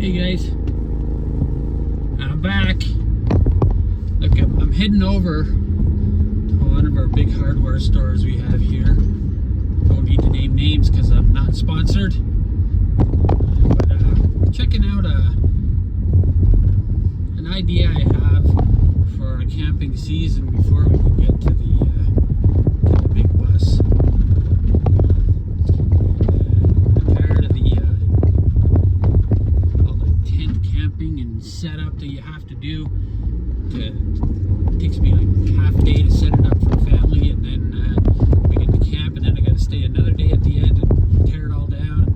Hey guys, I'm back. Look, I'm heading over to one of our big hardware stores we have here. Don't need to name names because I'm not sponsored. But checking out an idea I have for our camping season before we can get to the big bus. And setup that you have to do. It takes me like half a day to set it up for a family, and then we get to camp, and then I got to stay another day at the end and tear it all down.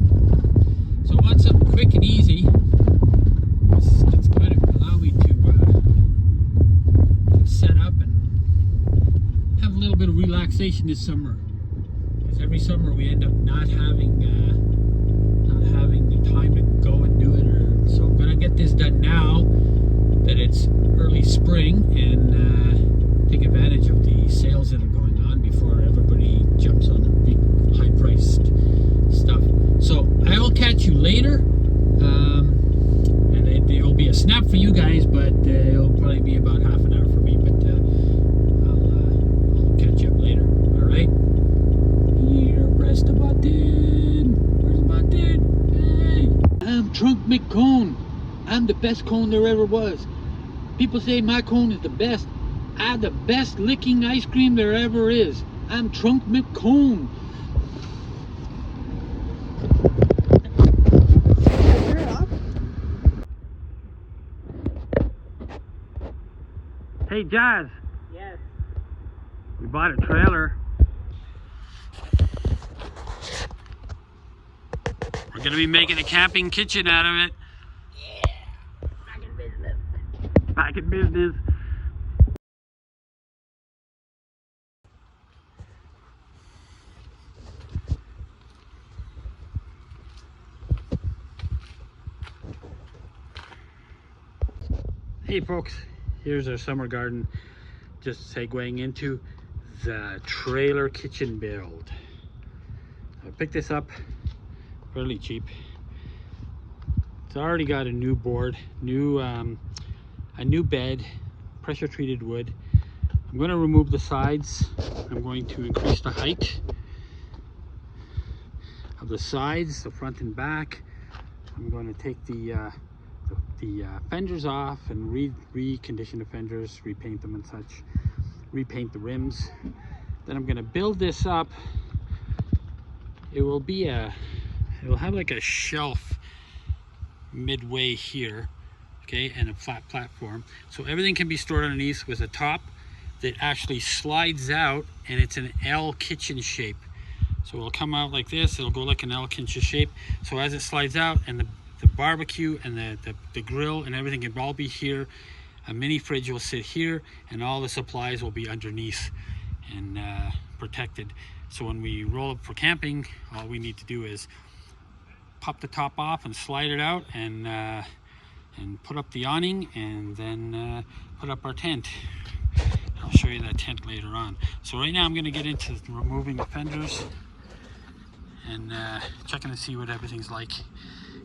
So I want something quick and easy. It's going to allow me to set up and have a little bit of relaxation this summer. Because every summer we end up not having the time to go and do it. So I'm gonna get this done now that it's early spring, and take advantage of the sales that are going on before everybody jumps on the big high-priced stuff. So I will catch you later, and it will be a snap for you guys, but it'll probably be about half an hour for me. But I'll catch you up later. All right. Here, press the button. Where's the button? I'm Trunk McCone. I'm the best cone there ever was. People say my cone is the best. I have the best licking ice cream there ever is. I'm Trunk McCone. Hey Jazz. Yes. We bought a trailer. We're gonna be making a camping kitchen out of it. Yeah. Back in business. Back in business. Hey folks, here's our summer garden. Just segueing into the trailer kitchen build. I picked this up fairly cheap. It's already got a new board, a new bed, pressure treated wood. I'm going to remove the sides. I'm going to increase the height of the sides, the front and back. I'm going to take the fenders off and recondition the fenders, repaint them and such, repaint the rims. Then I'm going to build this up. It will have like a shelf midway here, okay, and a flat platform, so everything can be stored underneath, with a top that actually slides out, and it's an L kitchen shape. So it'll come out like this, it'll go like an L kitchen shape. So as it slides out, and the barbecue and the grill and everything can all be here. A mini fridge will sit here, and all the supplies will be underneath and protected. So when we roll up for camping, all we need to do is pop the top off and slide it out, and put up the awning, and then put up our tent. I'll show you that tent later on. So right now I'm going to get into removing the fenders and checking to see what everything's like.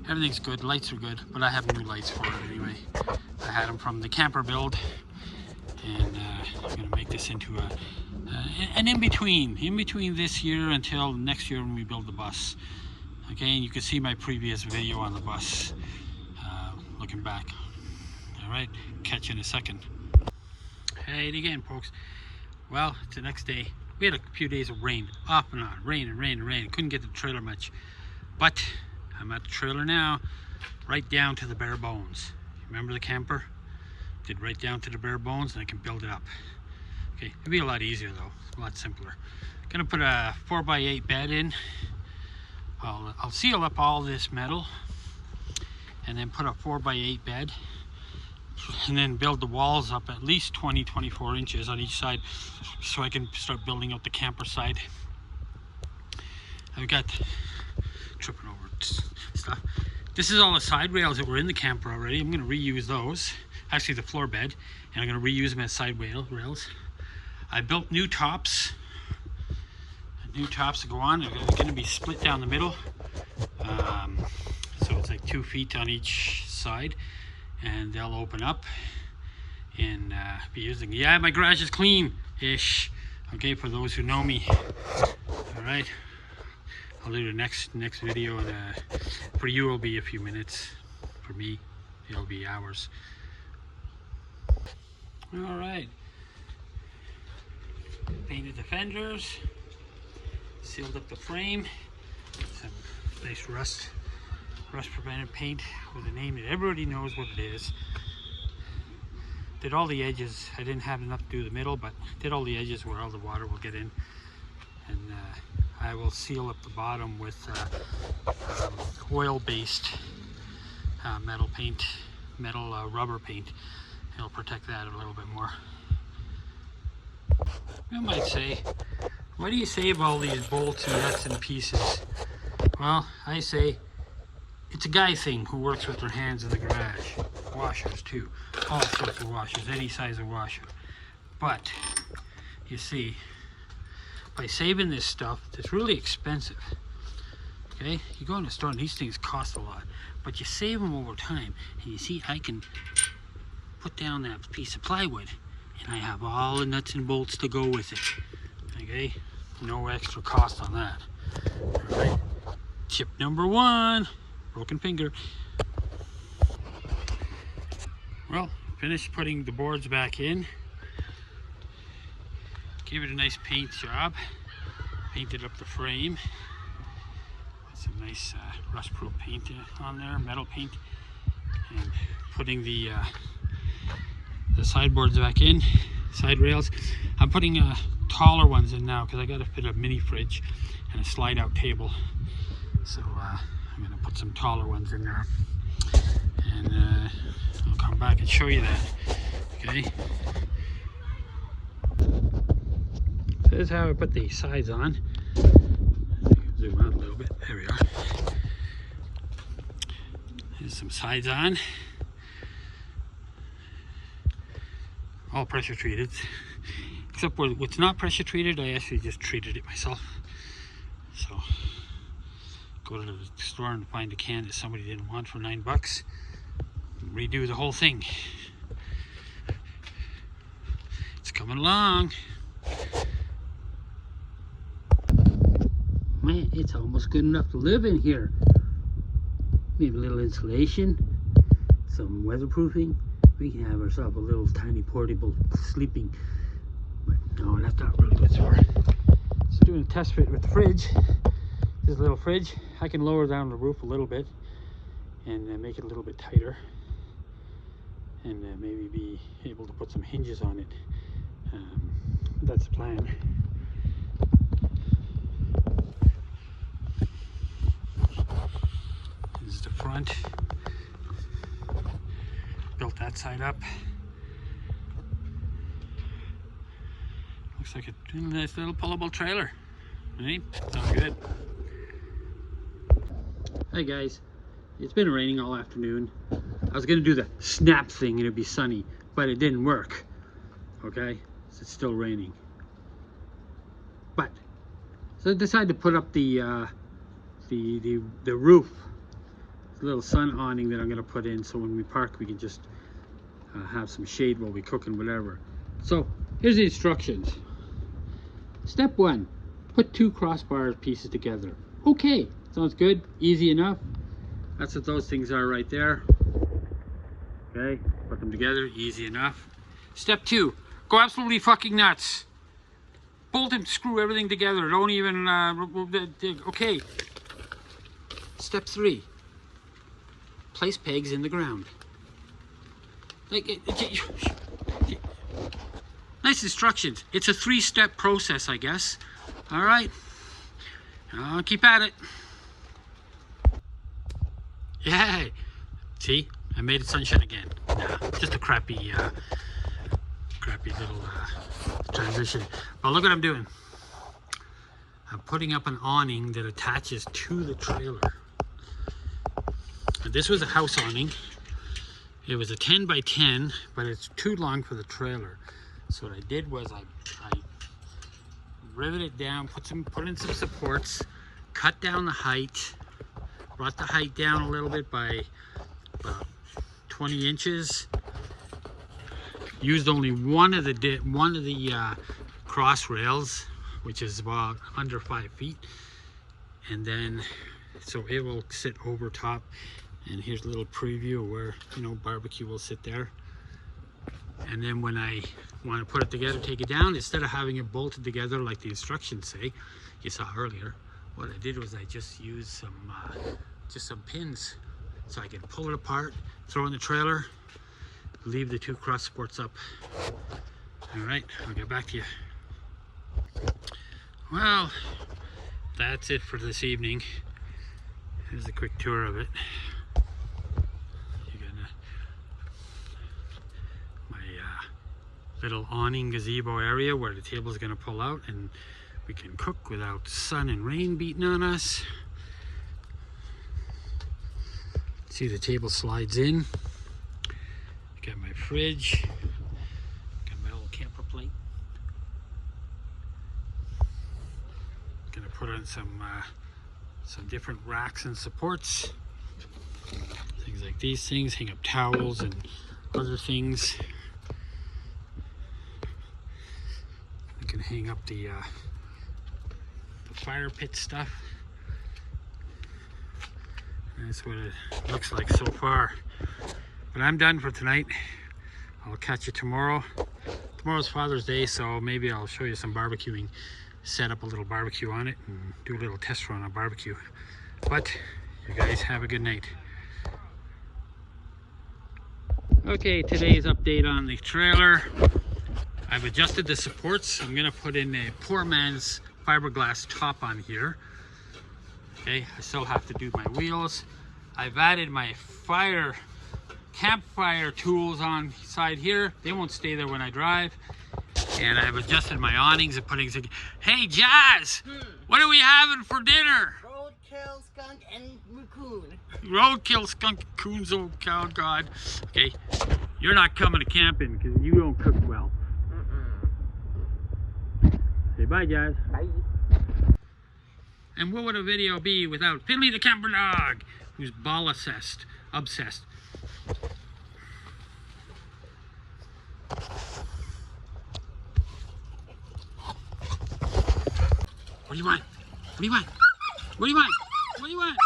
Everything's good, lights are good, but I have new lights for it anyway. I had them from the camper build, and I'm going to make this into an in-between this year until next year when we build the bus. Okay, and you can see my previous video on the bus, looking back. All right, catch you in a second. Hey again, folks. Well, it's the next day. We had a few days of rain, off and on, rain and rain and rain. Couldn't get to the trailer much, but I'm at the trailer now, right down to the bare bones. Remember the camper? Did right down to the bare bones, and I can build it up. Okay, it'd be a lot easier though, a lot simpler. Gonna put a 4x8 bed in. I'll seal up all this metal, and then put a 4x8 bed, and then build the walls up at least 20-24 inches on each side, so I can start building out the camper side. I've got tripping over stuff. This is all the side rails that were in the camper already. I'm going to reuse those, actually the floor bed, and I'm going to reuse them as side rails. I built new tops to go on. They're going to be split down the middle. So it's like 2 feet on each side, and they'll open up and be using. Yeah, my garage is clean-ish. Okay, for those who know me. All right, I'll do the next video, and for you it'll be a few minutes. For me, it'll be hours. All right, painted the fenders, sealed up the frame. Some nice rust prevented paint with a name that everybody knows what it is. Did all the edges. I didn't have enough to do the middle, but did all the edges where all the water will get in. And I will seal up the bottom with oil-based metal paint, rubber paint. It'll protect that a little bit more. You might say, what do you say of all these bolts and nuts and pieces? Well, I say it's a guy thing who works with their hands in the garage. Washers too, all sorts of washers, any size of washer. But you see, by saving this stuff, it's really expensive. Okay, you go in the store and these things cost a lot, but you save them over time. And you see, I can put down that piece of plywood, and I have all the nuts and bolts to go with it. Okay, no extra cost on that. All right, tip number 1, broken finger. Well, finished putting the boards back in. Gave it a nice paint job. Painted up the frame. Put some nice rust-proof paint on there, metal paint. And putting the sideboards back in, side rails. I'm putting taller ones in now because I got to fit a mini fridge and a slide-out table. So I'm going to put some taller ones in there. And I'll come back and show you that. Okay. So this is how I put the sides on. Zoom out a little bit. There we are. There's some sides on. All pressure treated. Except where what's not pressure treated, I actually just treated it myself. So go to the store and find a can that somebody didn't want for $9. Redo the whole thing. It's coming along. Man, it's almost good enough to live in here. Maybe a little insulation, some weatherproofing. We can have ourselves a little tiny portable sleeping. But no, that's not really what it's for. Just doing a test fit with the fridge. This little fridge, I can lower down the roof a little bit and make it a little bit tighter. And maybe be able to put some hinges on it. That's the plan. This is the front. Built that side up. Looks like a nice little pullable trailer. Right? Sounds good. Hey guys, it's been raining all afternoon. I was gonna do the snap thing and it'd be sunny, but it didn't work. Okay, so it's still raining. But so I decided to put up the roof, the little sun awning that I'm gonna put in, so when we park we can just have some shade while we cook and whatever. So here's the instructions. Step 1: put 2 crossbar pieces together. Okay, sounds good, easy enough. That's what those things are right there. Okay, put them together, easy enough. Step 2, go absolutely fucking nuts. Bolt and screw everything together. Don't even, okay. Step 3, place pegs in the ground. Nice instructions. It's a 3-step process, I guess. All right, I'll keep at it. Yay! See, I made it sunshine again. Nah, just a crappy little transition. But look what I'm doing. I'm putting up an awning that attaches to the trailer. And this was a house awning. It was a 10 by 10, but it's too long for the trailer. So what I did was I riveted it down, put in some supports, cut down the height. brought the height down a little bit by about 20 inches. Used only one of the cross rails, which is about under 5 feet, and then so it will sit over top. And here's a little preview of where, you know, barbecue will sit there. And then when I want to put it together, take it down, instead of having it bolted together like the instructions say, you saw earlier, what I did was I just used some pins so I can pull it apart, throw in the trailer, leave the 2 cross supports up. All right, I'll get back to you. Well, that's it for this evening. Here's a quick tour of it. Little awning gazebo area where the table is going to pull out and we can cook without sun and rain beating on us. See, the table slides in. Got my fridge. Got my old camper plate. Gonna put on some different racks and supports. Things like these things, hang up towels and other things. Can hang up the fire pit stuff. That's what it looks like so far. But I'm done for tonight. I'll catch you tomorrow. Tomorrow's Father's Day, so maybe I'll show you some barbecuing. Set up a little barbecue on it and do a little test run on barbecue. But you guys have a good night. Okay, today's update on the trailer. I've adjusted the supports. I'm gonna put in a poor man's fiberglass top on here. Okay, I still have to do my wheels. I've added my campfire tools on side here. They won't stay there when I drive. And I've adjusted my awnings and putting. Hey Jazz, what are we having for dinner? Roadkill, skunk, and raccoon. Roadkill, skunk, raccoons, oh cow, God. Okay, you're not coming to camping because you don't cook well. Say bye, Jazz. Bye. And what would a video be without Finley the camper dog, who's ball obsessed? What do you want? What do you want? What do you want? What do you want?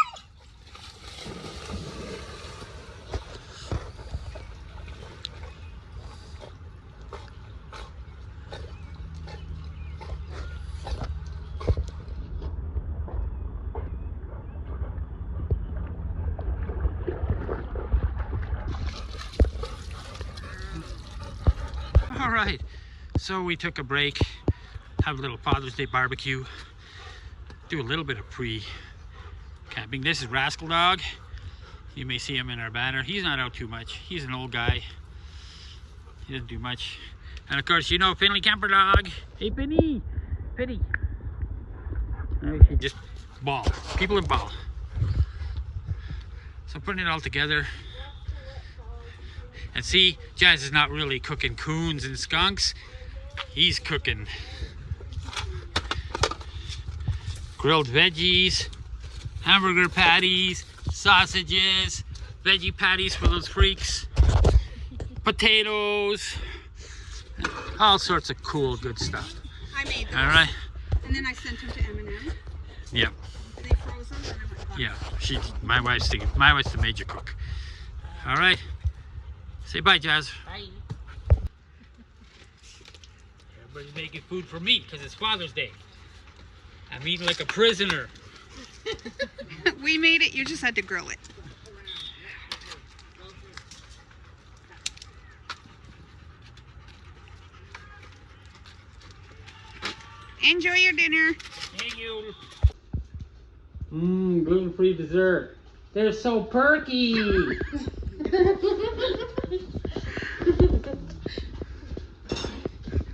All right, so we took a break, have a little Father's Day barbecue, do a little bit of pre-camping. This is Rascal Dog. You may see him in our banner. He's not out too much. He's an old guy. He doesn't do much. And of course, you know Finley Camper Dog. Hey, Finny. Finny. He just ball. People in ball. So putting it all together. And see, Jazz is not really cooking coons and skunks. He's cooking grilled veggies, hamburger patties, sausages, veggie patties for those freaks, potatoes, all sorts of cool, good stuff. I made those. All right. And then I sent them to M&M. Yep. They froze them and I went, Yeah. My wife's the major cook. All right. Say bye, Jazz. Bye. Everybody's making food for me because it's Father's Day. I'm eating like a prisoner. We made it, you just had to grill it. Enjoy your dinner. Thank you. Gluten-free dessert. They're so perky.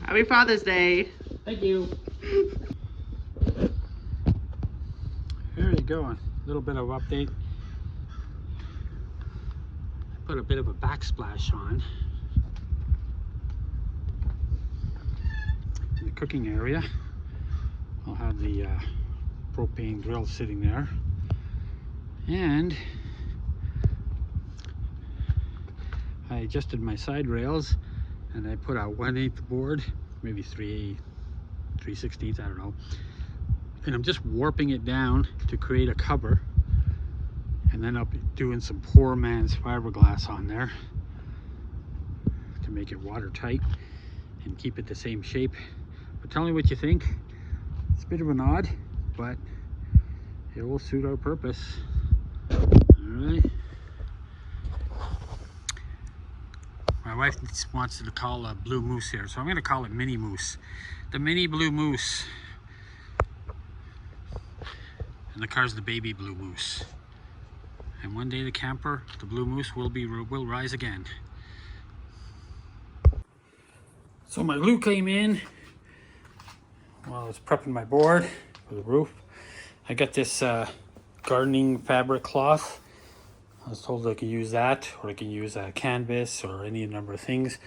Happy Father's Day. Thank you. There you go. A little bit of update. I put a bit of a backsplash on in the cooking area. I'll have the propane grill sitting there. And I adjusted my side rails and I put out 1/8 board, maybe 3/16, I don't know. And I'm just warping it down to create a cover. And then I'll be doing some poor man's fiberglass on there to make it watertight and keep it the same shape. But tell me what you think. It's a bit of an odd, but it will suit our purpose. Alright. My wife wants to call a blue moose here, so I'm going to call it Mini Moose. The Mini Blue Moose. And the car's the baby Blue Moose. And one day the camper, the Blue Moose, will rise again. So my glue came in while I was prepping my board for the roof. I got this gardening fabric cloth. I was told I could use that, or I can use a canvas or any number of things,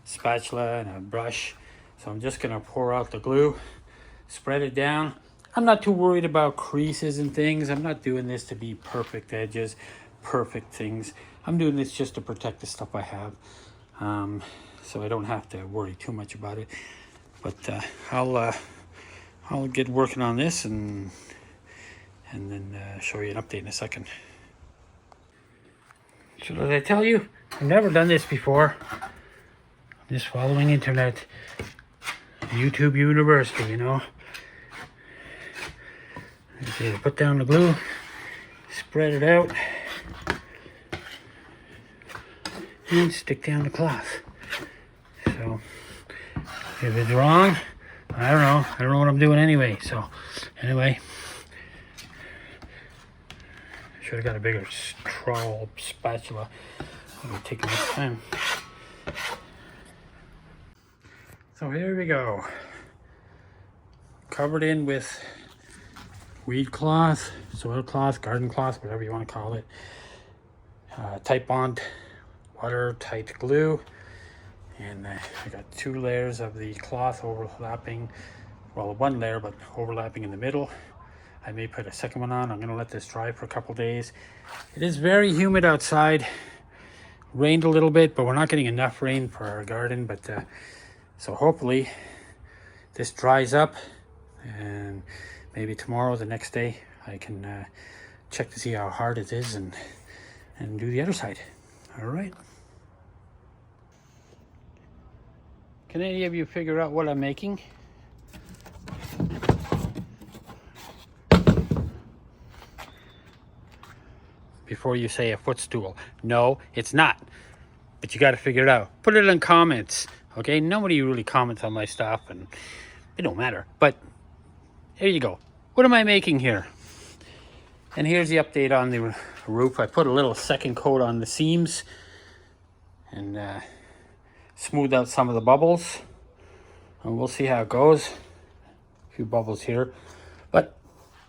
spatula and a brush. So I'm just gonna pour out the glue, spread it down. I'm not too worried about creases and things. I'm not doing this to be perfect edges, perfect things. I'm doing this just to protect the stuff I have. So I don't have to worry too much about it. But I'll get working on this and then show you an update in a second. So did I tell you, I've never done this before. I'm just following internet, YouTube University, you know. You put down the glue, spread it out, and stick down the cloth. So if it's wrong, I don't know what I'm doing anyway. So anyway, should have got a bigger trowel spatula. I'm taking this time. So here we go. Covered in with weed cloth, soil cloth, garden cloth, whatever you want to call it. Titebond watertight glue. And I got 2 layers of the cloth overlapping. Well, 1 layer, but overlapping in the middle. I may put a second one on. I'm going to let this dry for a couple days. It is very humid outside. Rained a little bit, but we're not getting enough rain for our garden. But so hopefully this dries up, and maybe tomorrow, the next day, I can check to see how hard it is and do the other side. All right. Can any of you figure out what I'm making? Before you say a footstool. No, it's not. But you got to figure it out. Put it in comments. Okay? Nobody really comments on my stuff, and it don't matter. But there you go. What am I making here? And here's the update on the roof. I put a little second coat on the seams and smoothed out some of the bubbles. And we'll see how it goes. A few bubbles here. But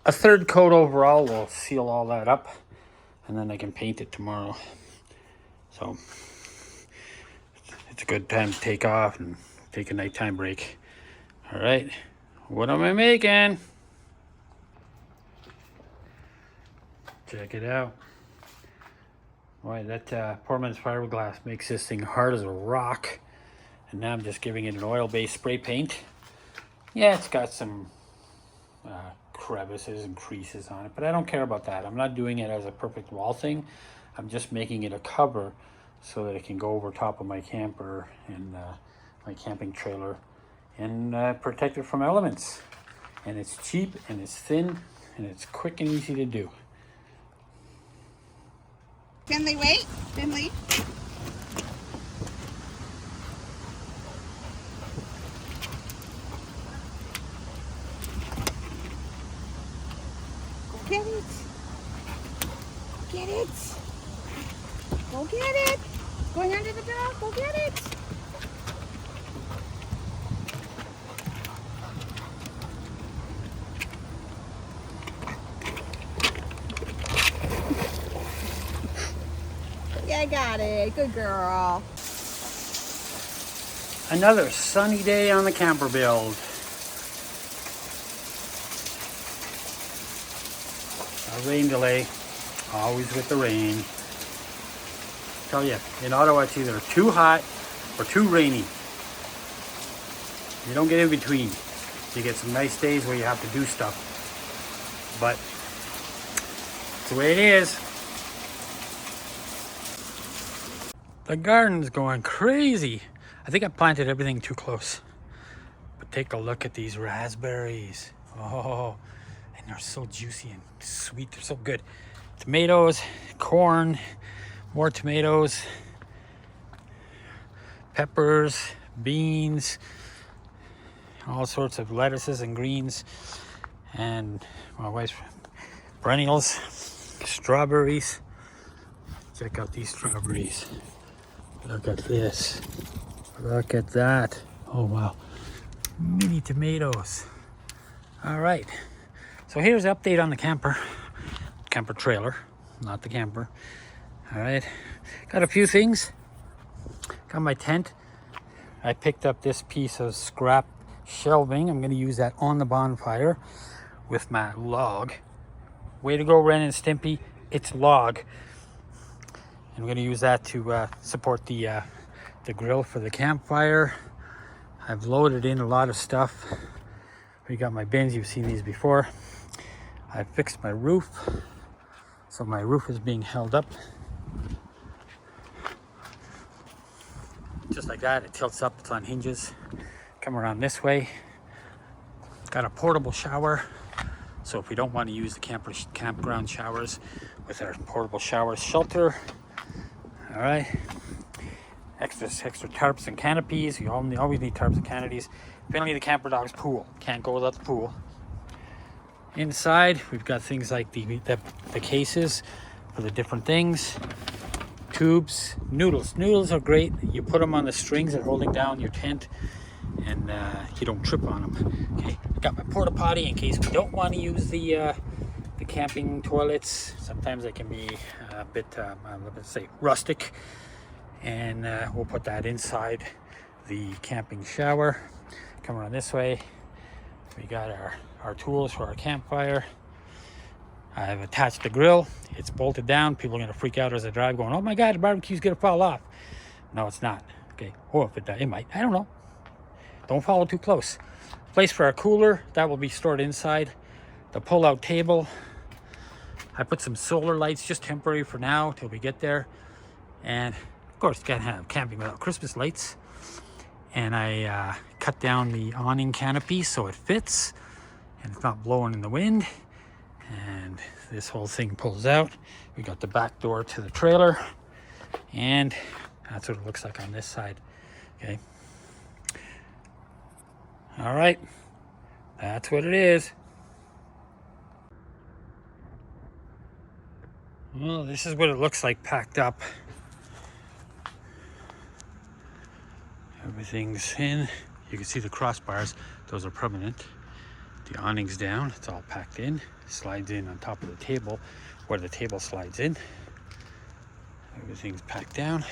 a third coat overall will seal all that up. And then I can paint it tomorrow. So it's a good time to take off and take a nighttime break. All right, what am I making? Check it out. Boy, that poor man's fiberglass makes this thing hard as a rock. And now I'm just giving it an oil-based spray paint. Yeah, it's got some crevices and creases on it, but I don't care about that. I'm not doing it as a perfect wall thing. I'm just making it a cover so that it can go over top of my camper and my camping trailer and protect it from elements. And it's cheap and it's thin and it's quick and easy to do. Finley, wait. Finley. Get it. Get it. Go get it. Going under the door. Go get it. Yeah, I got it. Good girl. Another sunny day on the camper build. A rain delay. Always with the rain. Tell you, in Ottawa it's either too hot or too rainy. You don't get in between. You get some nice days where you have to do stuff. But it's the way it is. The garden's going crazy. I think I planted everything too close. But take a look at these raspberries. Oh, and they're so juicy and sweet. They're so good. Tomatoes, corn, more tomatoes, peppers, beans, all sorts of lettuces and greens, and my wife's perennials, strawberries. Check out these strawberries. Look at this. Look at that. Oh wow. Mini tomatoes. All right. So here's the update on the camper trailer, not the camper. All right. Got a few things. Got my tent. I picked up this piece of scrap shelving. I'm going to use that on the bonfire with my log. Way to go, Ren and Stimpy. It's log. I'm going to use that to support the grill for the campfire. I've loaded in a lot of stuff. We got my bins. You've seen these before. I fixed my roof. So my roof is being held up. Just like that. It tilts up. It's on hinges. Come around this way. Got a portable shower. So if we don't want to use the campground showers, with our portable shower shelter. All right, extra tarps and canopies. You always need tarps and canopies. Finally, the camper dog's pool. Can't go without the pool. Inside, we've got things like the cases for the different things. Tubes, noodles. Noodles are great. You put them on the strings that are holding down your tent, and you don't trip on them. Okay, I got my porta potty in case we don't want to use the camping toilets. Sometimes they can be a bit, let's say, rustic, and we'll put that inside the camping shower. Come around this way. We got our tools for our campfire. I've attached the grill. It's bolted down. People are going to freak out as I drive, going, "Oh my God, the barbecue's going to fall off." No, it's not. Okay, or if it might. I don't know. Don't follow too close. Place for our cooler that will be stored inside. The pull-out table. I put some solar lights, just temporary for now till we get there. And of course, can't have camping without Christmas lights. And I cut down the awning canopy so it fits and it's not blowing in the wind. And this whole thing pulls out. We got the back door to the trailer, and that's what it looks like on this side. Okay. All right. That's what it is. Well, this is what it looks like packed up. Everything's in. You can see the crossbars. Those are permanent. The awning's down. It's all packed in. Slides in on top of the table where the table slides in. Everything's packed down.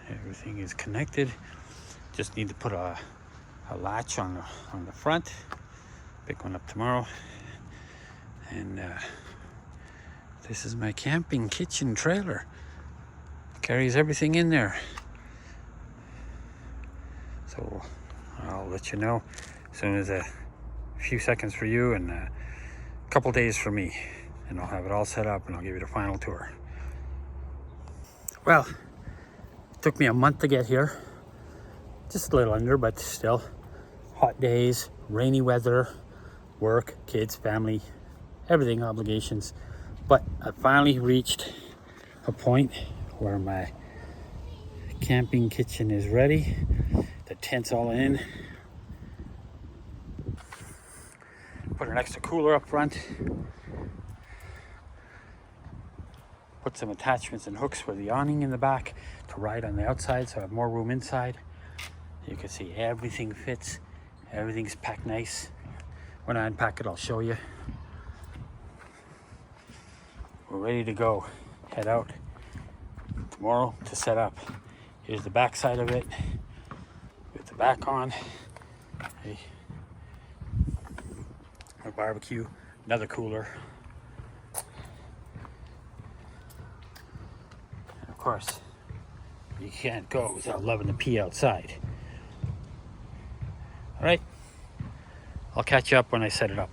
Everything is connected. Just need to put a latch on the front. Pick one up tomorrow. And this is my camping kitchen trailer. Carries everything in there. So I'll let you know as soon as a few seconds for you and a couple days for me. And I'll have it all set up and I'll give you the final tour. Well, it took me a month to get here. Just a little under, but still. Hot days, rainy weather, work, kids, family, everything, obligations. But I finally reached a point where my camping kitchen is ready. The tent's all in. Put an extra cooler up front. Put some attachments and hooks for the awning in the back to ride on the outside, so I have more room inside. You can see everything fits. Everything's packed nice. When I unpack it, I'll show you. We're ready to go. Head out tomorrow to set up. Here's the back side of it with the back on. Hey. Our barbecue Another cooler. And of course, you can't go without loving the pee outside. All right, I'll catch you up when I set it up.